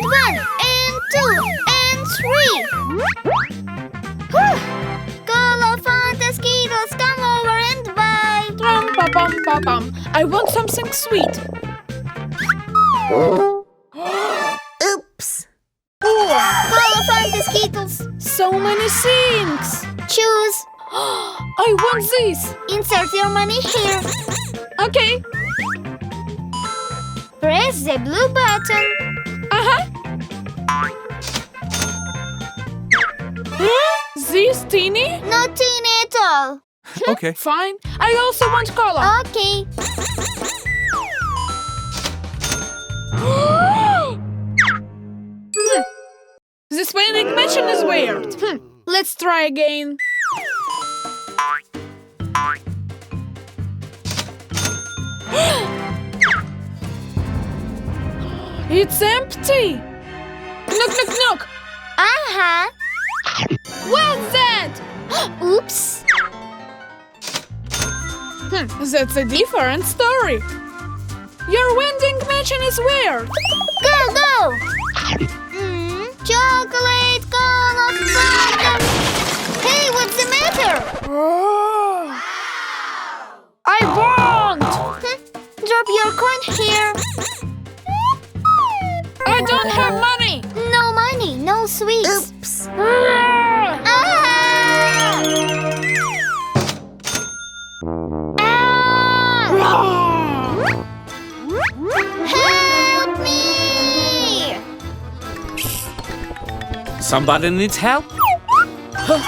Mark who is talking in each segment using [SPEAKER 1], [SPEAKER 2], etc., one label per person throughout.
[SPEAKER 1] 1 and 2 and 3. Whew. Cola, Fanta, Skittles, come over and buy.
[SPEAKER 2] Trum-pa-pum-pa-pum. I want something sweet.
[SPEAKER 1] Oops. Cola, Fanta, Skittles.
[SPEAKER 2] So many things.
[SPEAKER 1] Choose.
[SPEAKER 2] I want this.
[SPEAKER 1] Insert your money here.
[SPEAKER 2] Okay.
[SPEAKER 1] Press the blue button.
[SPEAKER 2] This teeny?
[SPEAKER 1] Not teeny at all.
[SPEAKER 3] Okay.
[SPEAKER 2] Fine. I also want cola.
[SPEAKER 1] Okay.
[SPEAKER 2] This vending machine is weird. Let's try again. It's empty. Knock, knock, knock.
[SPEAKER 1] Uh-huh.
[SPEAKER 2] What's that?
[SPEAKER 1] Oops.
[SPEAKER 2] That's a different story. Your vending machine is weird.
[SPEAKER 1] Go, go. Chocolate, cola, Fanta. Hey, what's the matter?
[SPEAKER 2] I want.
[SPEAKER 1] Drop your coin here.
[SPEAKER 2] I don't have money.
[SPEAKER 1] No money, no sweets. Oops. Help me!
[SPEAKER 4] Somebody needs help?
[SPEAKER 1] Help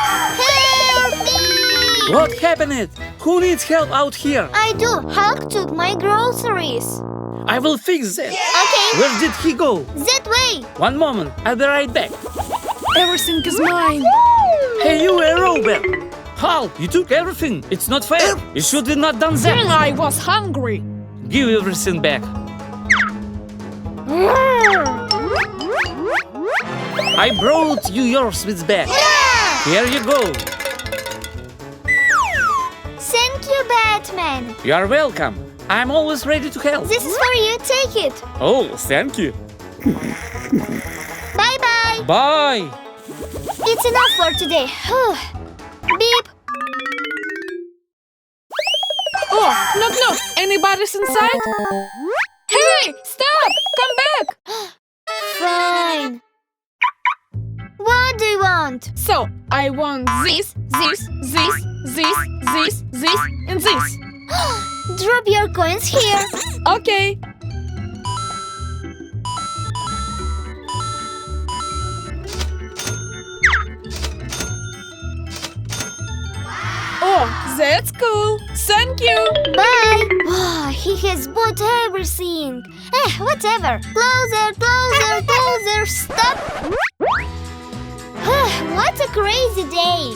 [SPEAKER 1] me!
[SPEAKER 4] What happened? Who needs help out here?
[SPEAKER 1] I do. Hulk took my groceries.
[SPEAKER 4] I will fix that.
[SPEAKER 1] Okay,
[SPEAKER 4] Where did he go?
[SPEAKER 1] that way.
[SPEAKER 4] One moment, I'll be right back.
[SPEAKER 2] Everything is mine.
[SPEAKER 4] Hey, you a robot! Hal, you took everything. It's not fair. You should have not done that.
[SPEAKER 2] I was hungry.
[SPEAKER 4] Give everything back. I brought you your sweets back. Here you go.
[SPEAKER 1] Thank you, Batman.
[SPEAKER 4] You are welcome. I'm always ready to help.
[SPEAKER 1] This is for you. Take it.
[SPEAKER 4] Oh, thank you.
[SPEAKER 1] Bye-bye.
[SPEAKER 4] Bye.
[SPEAKER 1] It's enough for today. Beep.
[SPEAKER 2] Oh, knock, knock. Anybody's inside? Hey, stop! Come back!
[SPEAKER 1] Fine. What do you want?
[SPEAKER 2] So, I want this, this, this, this, this, this, and this.
[SPEAKER 1] Drop your coins here.
[SPEAKER 2] Okay. Oh, that's cool. Thank you.
[SPEAKER 1] Bye. Oh, he has bought everything. Whatever. Closer, closer, closer. Stop. What a crazy day.